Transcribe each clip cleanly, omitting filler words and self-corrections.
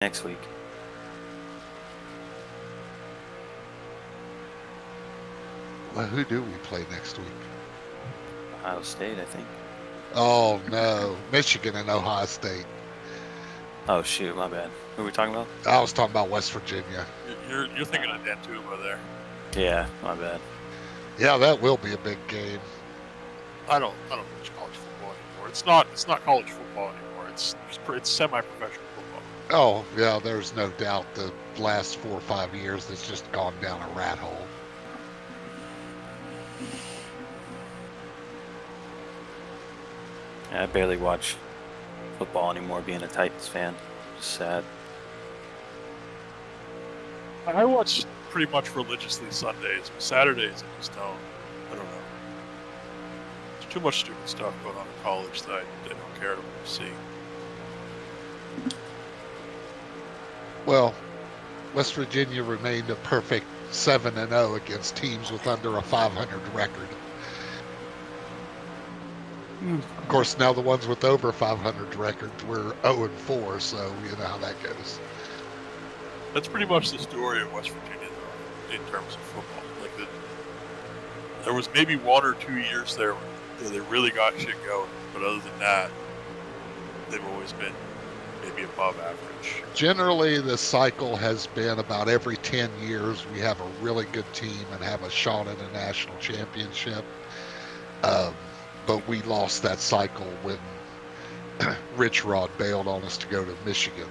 next week. Well, who do we play next week? Ohio State, I think. Oh, no. Michigan and Ohio State. Oh, shoot, my bad. Who are we talking about? I was talking about West Virginia. You're thinking of Dantuba there. Yeah, my bad. Yeah, that will be a big game. I don't watch college football anymore. It's not college football anymore. It's semi-professional football. Oh, yeah, there's no doubt the last 4 or 5 years it's just gone down a rat hole. Yeah, I barely watch football anymore being a Titans fan. Just sad. I watch pretty much religiously Sundays. Saturdays, I just don't. I don't know. There's too much stupid stuff going on in college that I don't care to see. Well, West Virginia remained a perfect 7-0 against teams with under a 500 record. Of course, now the ones with over 500 records were 0-4, so you know how that goes. That's pretty much the story of West Virginia, though, in terms of football. There was maybe 1 or 2 years there where they really got shit going, but other than that, they've always been maybe above average. Generally, the cycle has been about every 10 years we have a really good team and have a shot at a national championship. But we lost that cycle when Rich Rod bailed on us to go to Michigan.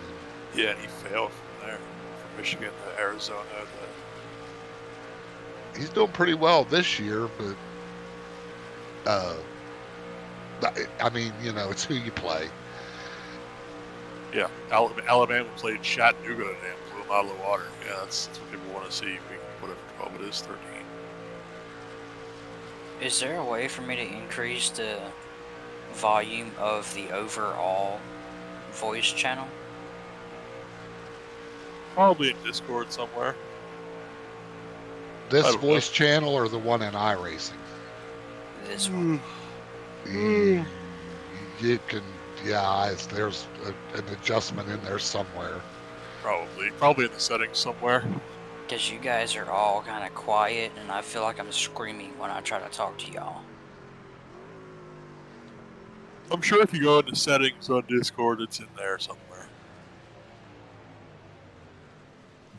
Yeah, and he failed from there, from Michigan to Arizona. He's doing pretty well this year, but I mean, you know, it's who you play. Yeah, Alabama played Chattanooga today and blew them out of the water. Yeah, that's what people want to see. Whatever 12 it is, 13. Is there a way for me to increase the volume of the overall voice channel? Probably in Discord somewhere. This voice channel or the one in iRacing? This one. You can, yeah, there's an adjustment in there somewhere. Probably in the settings somewhere. Because you guys are all kind of quiet, and I feel like I'm screaming when I try to talk to y'all. I'm sure if you go into settings on Discord, it's in there somewhere.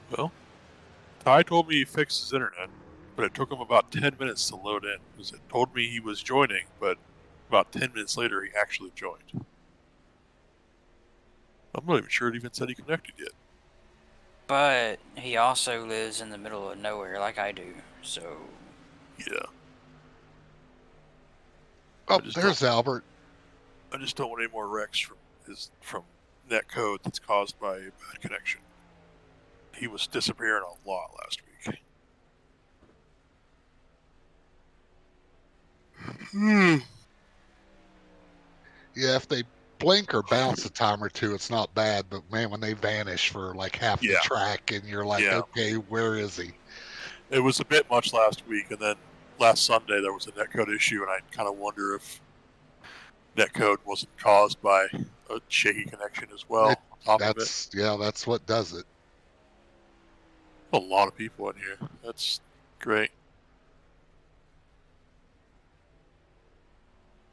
Well, Ty told me he fixed his internet, but it took him about 10 minutes to load in. Because it told me he was joining, but about 10 minutes later, he actually joined. I'm not even sure it even said he connected yet. But he also lives in the middle of nowhere like I do, so... Yeah. Oh, there's Albert. I just don't want any more wrecks from netcode that's caused by a bad connection. He was disappearing a lot last week. Yeah, if they blink or bounce a time or two, it's not bad. But man, when they vanish for like half the track, and you're like, okay, where is he? It was a bit much last week, and then last Sunday there was a netcode issue, and I kind of wonder if netcode wasn't caused by a shaky connection as well. That's what does it. A lot of people in here. That's great.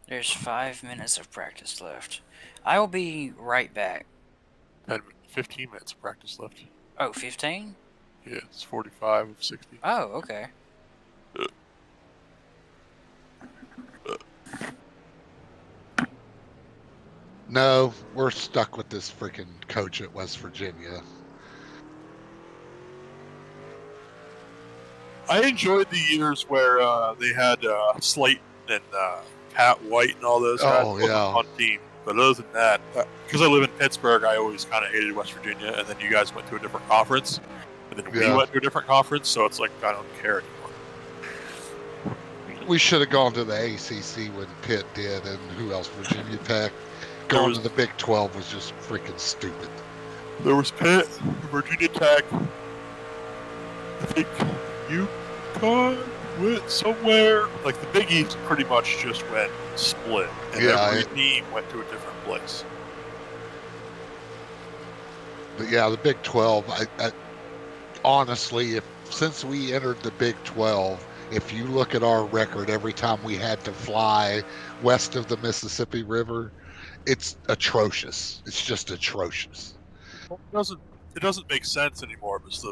There's 5 minutes of practice left. I will be right back. 15 minutes of practice left. Oh, 15? Yeah, it's 45 of 60. Oh, okay. No, we're stuck with this freaking coach at West Virginia. I enjoyed the years where they had Slayton and Pat White and all those guys on team. But other than that, because I live in Pittsburgh, I always kind of hated West Virginia. And then you guys went to a different conference, and then we went to a different conference. So it's like I don't care anymore. We should have gone to the ACC when Pitt did, and who else? Virginia Tech. Going to the Big 12 was just freaking stupid. There was Pitt, Virginia Tech. I think UConn went somewhere. Like the Big East pretty much just went split, and every team went to a different place. But yeah, the Big 12. I honestly, since we entered the Big 12, if you look at our record, every time we had to fly west of the Mississippi River, it's atrocious. It's just atrocious. Well, it doesn't make sense anymore. Because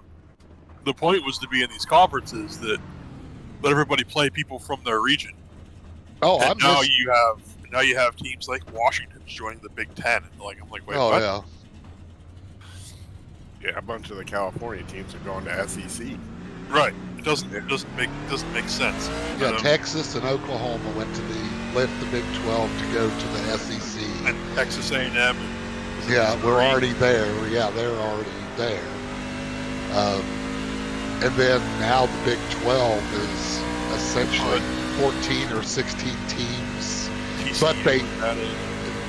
the point was to be in these conferences that let everybody play people from their region. Oh, and now you have teams like Washington joining the Big Ten. And I'm like, wait, what? Yeah. Yeah, a bunch of the California teams are going to SEC. Right. It doesn't make sense. Yeah, Texas and Oklahoma left the Big 12 to go to the SEC. And Texas A&M. Yeah, we're already there. Yeah, they're already there. And then now the Big 12 is essentially 14 or 16 teams. TCU, But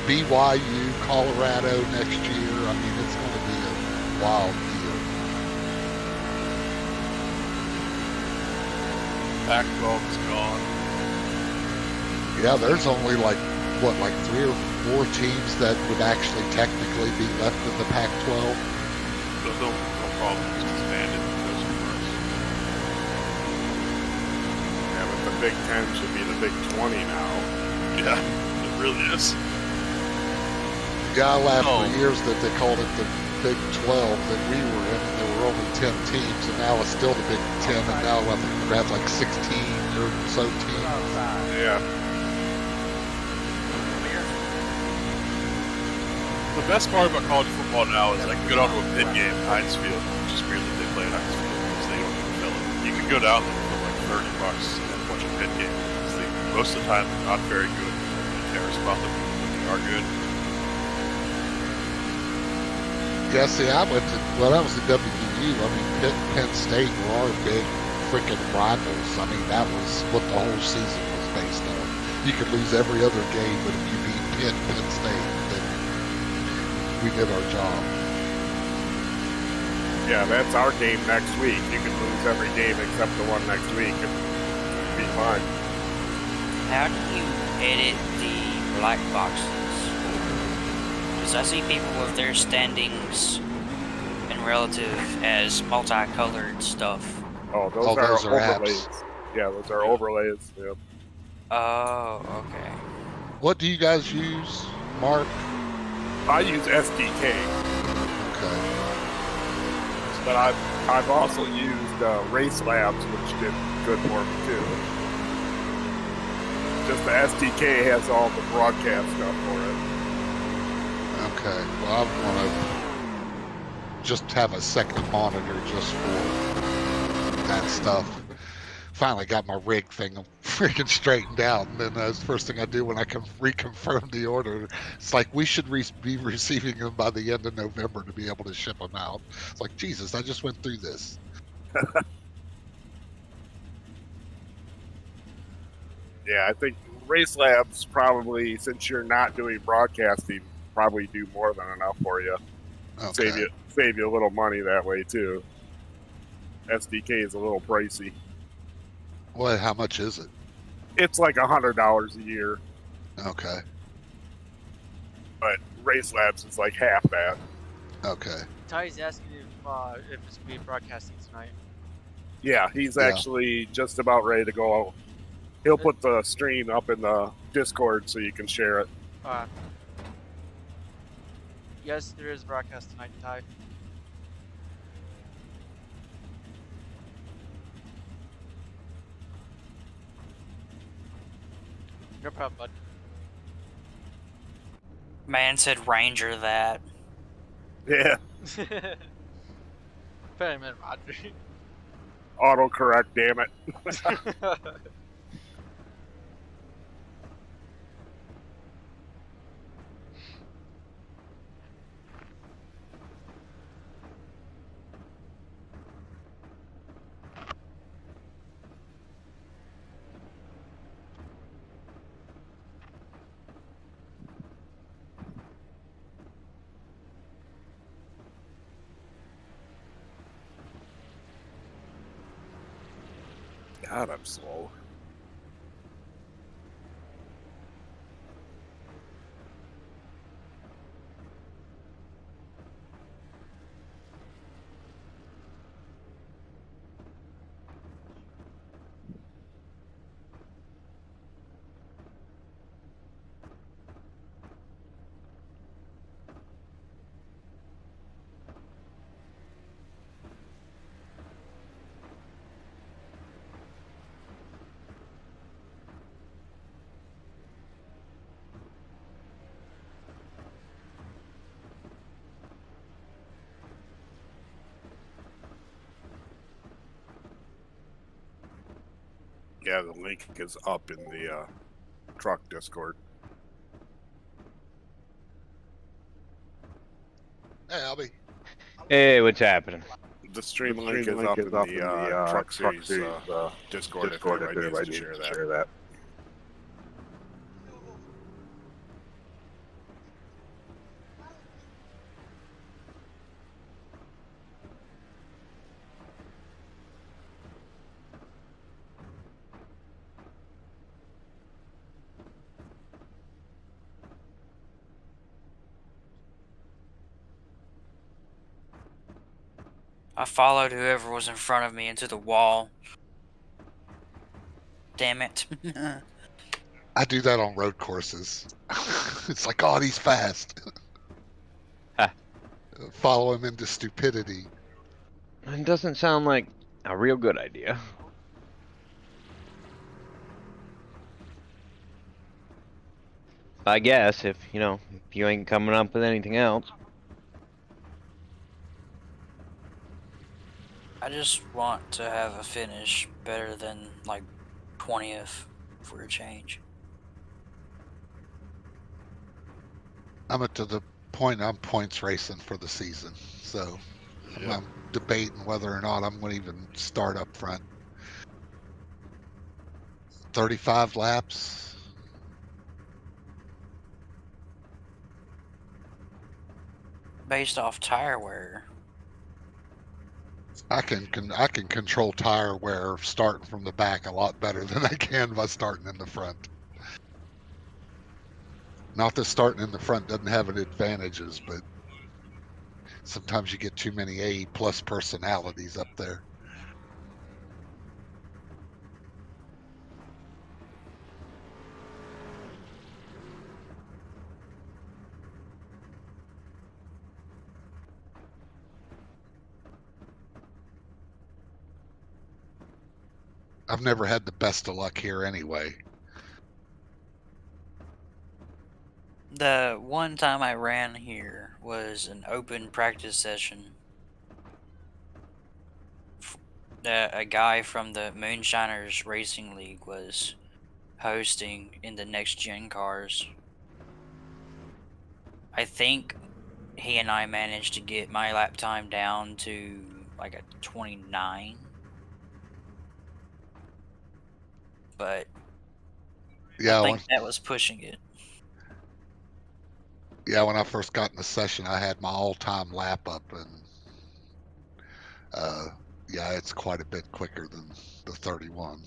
BYU, Colorado next year. I mean, it's going to be a wild deal. Pac-12 is gone. Yeah, there's only like 3 or 4 teams that would actually technically be left in the Pac-12. No problem. Just disbanded. Yeah, but the Big 10 should be the Big 20 now. Yeah, it really is. Yeah, I laughed for years that they called it the Big 12 that we were in, and there were only 10 teams, and now it's still the Big 10, and now I think we're going to have like 16 or so teams. Yeah. The best part about college football now is I can go down to a pit game at Heinz Field, which is weird that they play at Heinz Field because they don't even fill it. You can go down there for like $30 and watch a pit game. Most of the time, they're not very good. Who cares about them? They are good. Yeah, see, I was at WVU. I mean, Pitt and Penn State were our big freaking rivals. I mean, that was what the whole season was based on. You could lose every other game, but if you beat Pitt and Penn State, then we did our job. Yeah, that's our game next week. You can lose every game except the one next week. It'll be fine. How do you edit the black boxes? Because I see people with their standings and relative as multicolored stuff. Oh, those are overlays. apps. Yeah, those are overlays. Yeah. Oh, okay. What do you guys use, Mark? I use SDK, Okay. but I've also used Race Labs, which did good for me too. Just the SDK has all the broadcast stuff for it. Okay. Well, I want to just have a second monitor just for that stuff. Finally got my rig thing freaking straightened out, and then that's the first thing I do when I can reconfirm the order. It's like we should be receiving them by the end of November to be able to ship them out. It's like, Jesus, I just went through this. Yeah, I think Race Labs probably, since you're not doing broadcasting, probably do more than enough for you. Okay. Save you a little money that way too. SDK is a little pricey. Well, how much is it? It's like $100 a year, Okay. but Race Labs is like half that. Okay. Ty's asking if it's going to be broadcasting tonight. Yeah, he's Yeah. actually just about ready to go out. He'll put the stream up in the Discord so you can share it. Yes, there is a broadcast tonight, Ty. No problem, bud. Man said Ranger that. Yeah, Wait a minute, Roger. autocorrect, damn it. God, I'm slow. Yeah, the link is up in the truck Discord. Hey, Albie. Hey, what's happening? The stream link is up in the Truck Series Discord if anybody needs to share that. I followed whoever was in front of me into the wall. Damn it. I do that on road courses. It's like, God, he's fast. Ha. Follow him into stupidity. It doesn't sound like a real good idea. I guess if you ain't coming up with anything else. I just want to have a finish better than like 20th for a change. I'm at to the point I'm points racing for the season, so I'm debating whether or not I'm going to even start up front. 35 laps. Based off tire wear. I can control tire wear starting from the back a lot better than I can by starting in the front. Not that starting in the front doesn't have any advantages, but sometimes you get too many A+ personalities up there. I've never had the best of luck here anyway. The one time I ran here was an open practice session. A guy from the Moonshiners Racing League was hosting in the next gen cars. I think he and I managed to get my lap time down to like a 29. But Yeah, I think that was pushing it. Yeah, when I first got in the session, I had my all-time lap up, and yeah, it's quite a bit quicker than the 31.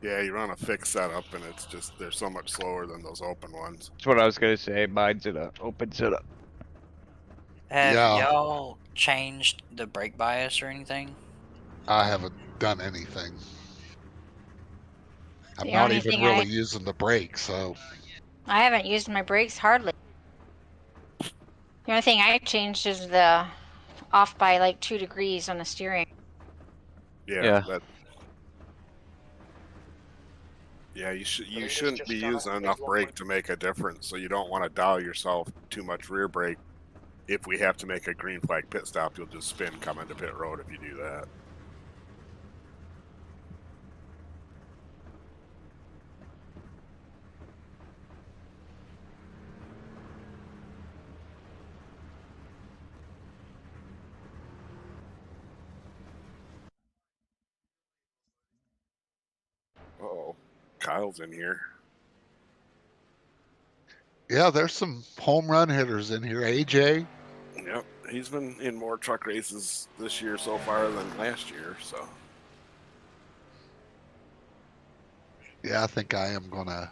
Yeah, you run a fixed setup, and it's just they're so much slower than those open ones. That's what I was gonna say. Mine's in a open setup. Have Yeah. y'all changed the brake bias or anything? I haven't done anything. I'm The not only even thing really using the brake, so I haven't used my brakes hardly. The only thing I changed is the off by like 2 degrees on the steering. Yeah. You shouldn't be using enough brake to make a difference, so you don't want to dial yourself too much rear brake. If we have to make a green flag pit stop, you'll just spin coming to pit road if you do that. Uh-oh. Kyle's in here. yeah, there's some home run hitters in here. AJ, Yep. He's been in more truck races this year so far than last year, so. yeah, I think I am gonna.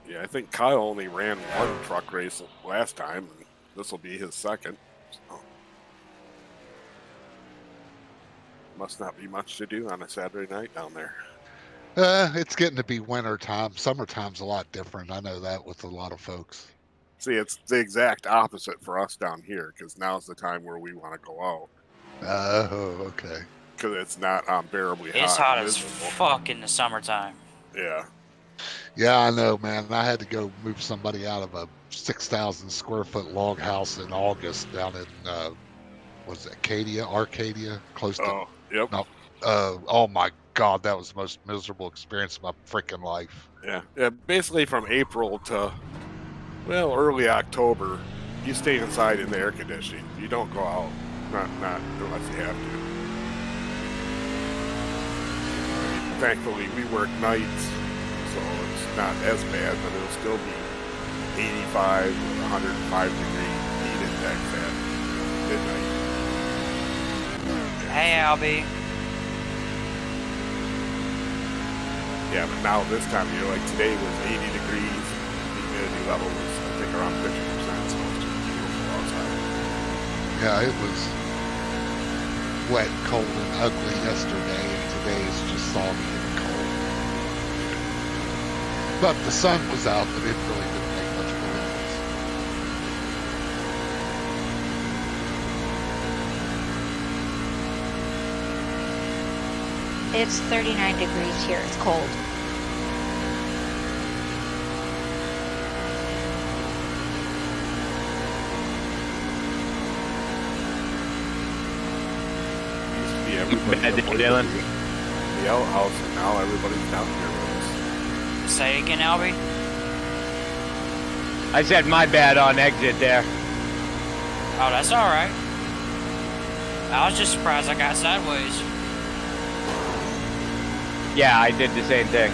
Yeah, I think Kyle only ran one truck race last time, and this will be his second. So. Must not be much to do on a Saturday night down there. It's getting to be winter time. Summertime's a lot different. I know that with a lot of folks. See, it's the exact opposite for us down here, because now's the time where we want to go out. Oh, okay. Because it's not unbearably hot. It's hot and as miserable. fuck in the summertime. Yeah. Yeah, I know, man. I had to go move somebody out of a 6,000 square foot log house in August down in, was it Arcadia, close to Oh, yep. no, Oh my God, that was the most miserable experience of my freaking life. Yeah. Basically, from April to early October, you stay inside in the air conditioning. You don't go out, not unless you have to. Thankfully, we work nights, so it's not as bad, but it'll still be 85 or 105 degree heat index at midnight. Hey, Albie. Yeah, but now this time of year, like today was 80 degrees. The humidity level was, I think, around 50%, so it's just beautiful outside. Yeah, it was wet, cold, and ugly yesterday, and today is just soggy and cold. But the sun was out, but it really didn't make much of a difference. It's 39 degrees here. It's cold. Used to be everybody Bad day, avoided Dylan. the outhouse, and now everybody's down here with us. Say again, Albie. I said my bad on exit there. Oh, that's all right. I was just surprised I got sideways. Yeah, I did the same thing.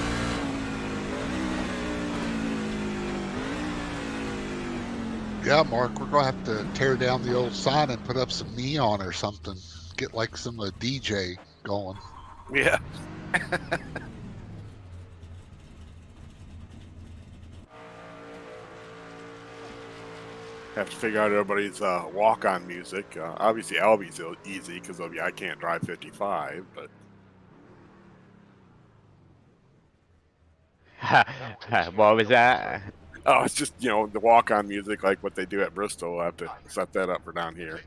Yeah, Mark, we're gonna have to tear down the old sign and put up some neon or something. Get like some DJ going. Yeah. Have to figure out everybody's walk-on music. Obviously, Albie's easy because of I can't drive 55, but What was that? oh, it's just the walk-on music like what they do at Bristol. We'll have to set that up for down here.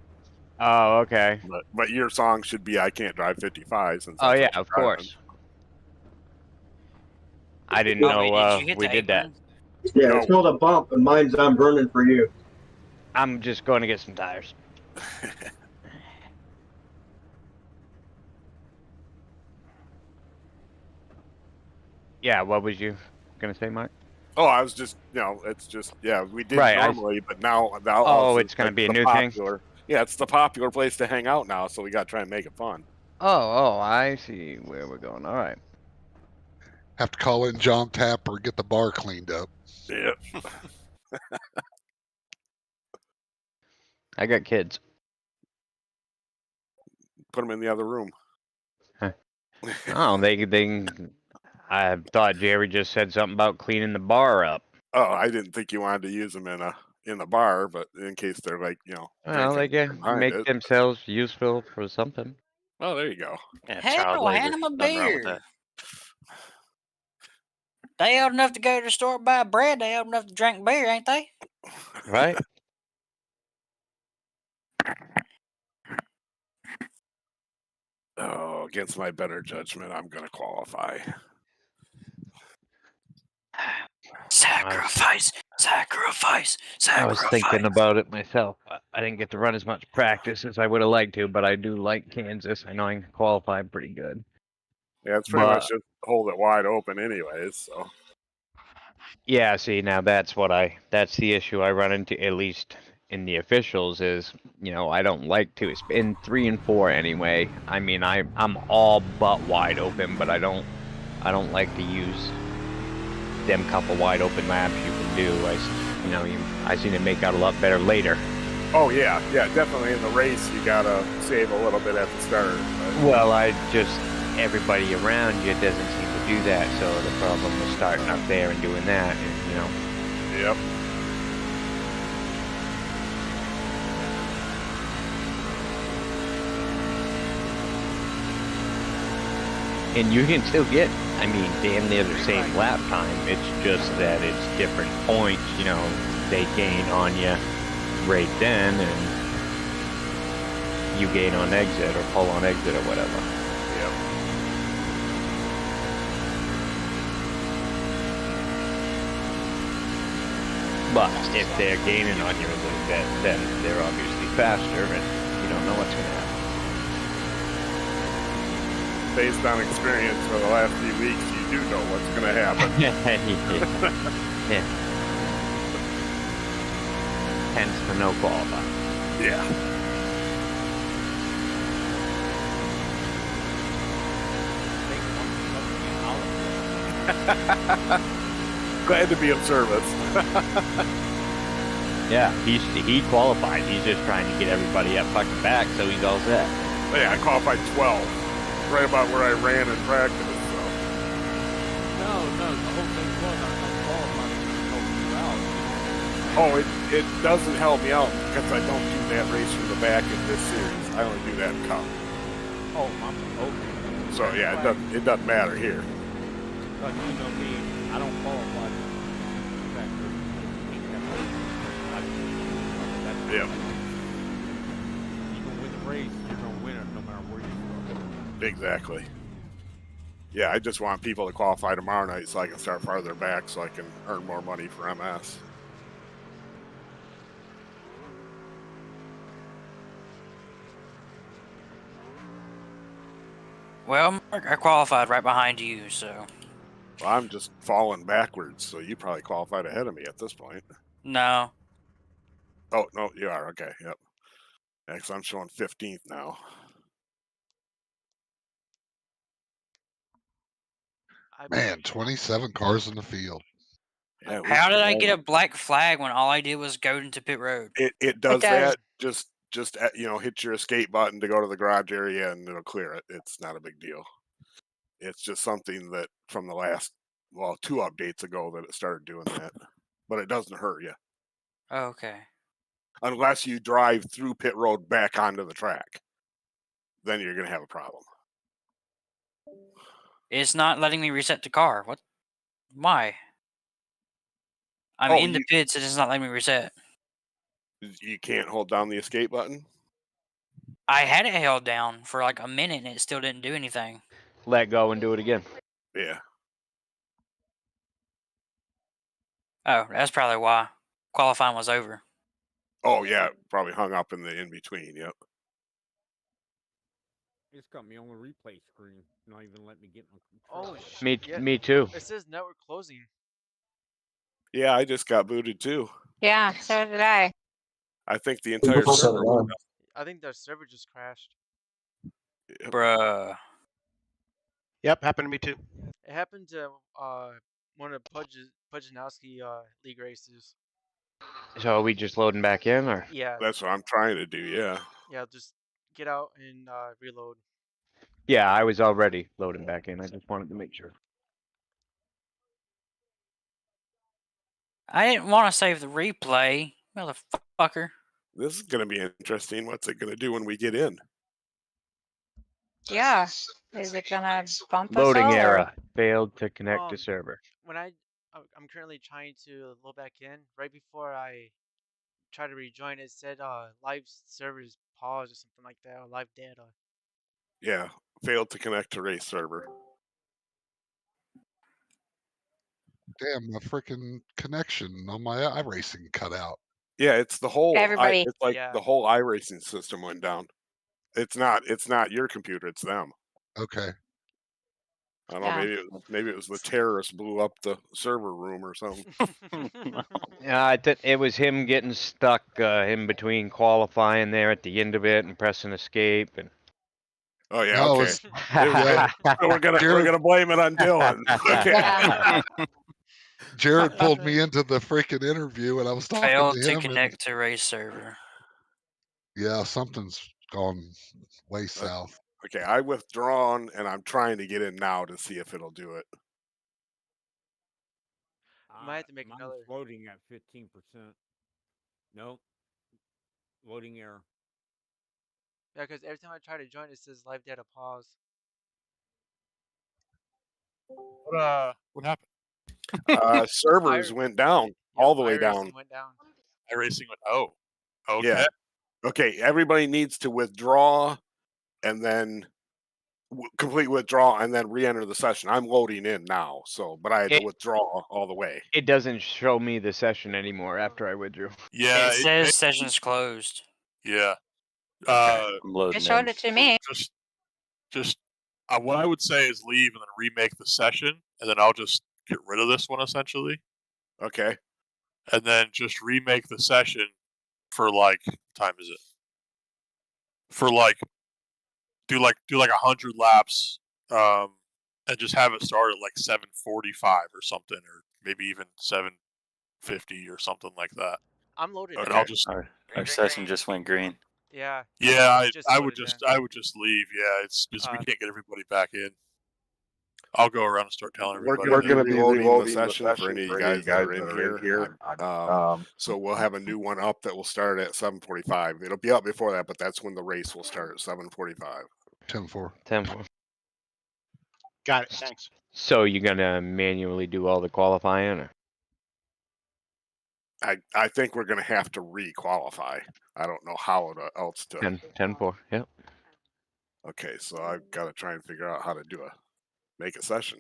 Oh, okay. But your song should be I can't drive 55 since. Oh that's yeah, what you're of driving. course. I didn't Albie, know did you hit we the did that. apron? Yeah, it's called a bump, and mine's I'm burning for you. I'm just going to get some tires. Yeah, what was you gonna say, Mike? Oh, I was just, it's just, we did Right, normally, but now the outhouse Oh, is it's gonna like be a the new thing? popular, Yeah, it's the popular place to hang out now, so we got to try and make it fun. Oh, I see where we're going. All right. Have to call in John Tapper, get the bar cleaned up. Yeah. I got kids. Put them in the other room. Oh, I thought Jerry just said something about cleaning the bar up. Oh, I didn't think you wanted to use them in the bar, but in case they're like, Well, they drinking can behind make it. themselves useful for something. Oh, there you go. Yeah, Hell, child labor. hand 'em a Nothing wrong with beer. that. They old enough to go to the store and buy bread. They old enough to drink beer, ain't they? Right? Oh, against my better judgment, I'm going to qualify. Sacrifice, sacrifice, I was sacrifice. thinking about it myself. I didn't get to run as much practice as I would have liked to, but I do like Kansas. I know I can qualify pretty good. Yeah, it's pretty much But- just hold it wide open anyways, so. Yeah, see, now that's the issue I run into, at least in the officials, is, I don't like to. It's in 3 and 4 anyway. I mean, I'm all but wide open, but I don't like to use them couple wide open laps you can do. I seen it make out a lot better later. Oh, yeah, definitely in the race, you got to save a little bit at the start. But... Well, everybody around you doesn't seem to do that, so the problem was starting up there and doing that, Yep. And you can still get, damn near the same lap time. It's just that it's different points, they gain on you right then, and you gain on exit or pull on exit or whatever. Yep. But if they're gaining on you a little bit, then they're obviously faster, and you don't know what's going to happen. based on experience for the last few weeks, you do know what's going to happen. Yeah. Hence the no qualify. Yeah. Glad to be of service. Yeah, he qualified. He's just trying to get everybody up fucking back, so he's all set. Yeah, I qualified 12, right about where I ran in practice. So. No, the whole thing was I'm not qualified to Oh, it doesn't help me out because I don't do that race from the back in this series. I only do that in Cup. Oh, okay. So yeah, it doesn't matter here. But you know me, I don't qualify. Yeah. You can win the race, you're gonna win it no matter where you go. Exactly. Yeah, I just want people to qualify tomorrow night so I can start farther back so I can earn more money for MS. Well, Mark, I qualified right behind you, so. Well, I'm just falling backwards, so you probably qualified ahead of me at this point. No. Oh, no, you are. Okay, yep. Yeah, 'cause I'm showing 15th now. Man, 27 cars in the field. Yeah, How did I get a black flag when all I did was go into pit road? It does that. Just hit your escape button to go to the garage area and it'll clear it. It's not a big deal. It's just something that from the last, 2 updates ago that it started doing that. But it doesn't hurt you. Oh, okay. Unless you drive through pit road back onto the track. Then you're going to have a problem. It's not letting me reset the car. What? Why? I'm in the pits and it's not letting me reset. You can't hold down the escape button? I had it held down for like a minute and it still didn't do anything. Let go and do it again. Yeah. Oh, that's probably why. Qualifying was over. Oh, yeah. Probably hung up in the in-between. Yep. It's got me on the replay screen. Not even let me get my Oh, me too. It says network closing. Yeah, I just got booted too. Yeah, so did I. I think the entire server. I think the server just crashed. Bruh. Yep, happened to me too. It happened to one of Pudjanowski league races. So are we just loading back in, or? Yeah. That's what I'm trying to do. Yeah. Yeah, just get out and reload. Yeah, I was already loading back in. I just wanted to make sure. I didn't want to save the replay, motherfucker. This is going to be interesting. What's it going to do when we get in? Yeah. Is it gonna bump us Loading all, error. Failed to connect to Um, server. When I'm currently trying to load back in. Right before I try to rejoin, it said live servers paused or something like that, or live data. Yeah, failed to connect to race server. Damn, my freaking connection on my iRacing cut out. Yeah, it's the whole. Everybody. It's like the whole iRacing system went down. It's not your computer. It's them. Okay. I don't know. Maybe it was the terrorists blew up the server room or something. Yeah, it was him getting stuck in between qualifying there at the end of it and pressing escape and. Oh yeah, No, okay. So we're gonna blame it on Dylan. Okay. Jared pulled me into the freaking interview, and I was talking Failed to to him. connect to race server. Yeah, something's gone way south. Okay, I withdrawn, and I'm trying to get in now to see if it'll do it. Might have to make another. Loading at 15%. Nope. Loading error. Yeah, because every time I try to join, it says live data pause. What happened? Servers went down all the way down. Went down. iRacing went. Oh, okay. Yeah. Okay. Everybody needs to withdraw, and then complete withdrawal, and then re-enter the session. I'm loading in now, but I had to withdraw all the way. It doesn't show me the session anymore after I withdrew. Yeah, It says session's closed. Yeah. It showed it to me. Just What I would say is leave and then remake the session, and then I'll just get rid of this one essentially, Okay. and then just remake the session for like what time is it? For like do like 100 laps, and just have it start at like 7:45 or something, or maybe even 7:50 or something like that. I'm loaded. And in. I'll just Our session just went green. Yeah. I just would loaded just in. I would just leave. Yeah, it's just we can't get everybody back in. I'll go around and start telling everybody. We're going to be reloading the session for any of you guys that are in here. So we'll have a new one up that will start at 7:45. It'll be up before that, but that's when the race will start at 7:45. 10-4. 10-4. Got it. Thanks. So you're gonna manually do all the qualifying? Or? I think we're going to have to re-qualify. I don't know how else to. 10-4. Yep. Okay, so I've got to try and figure out how to make a session.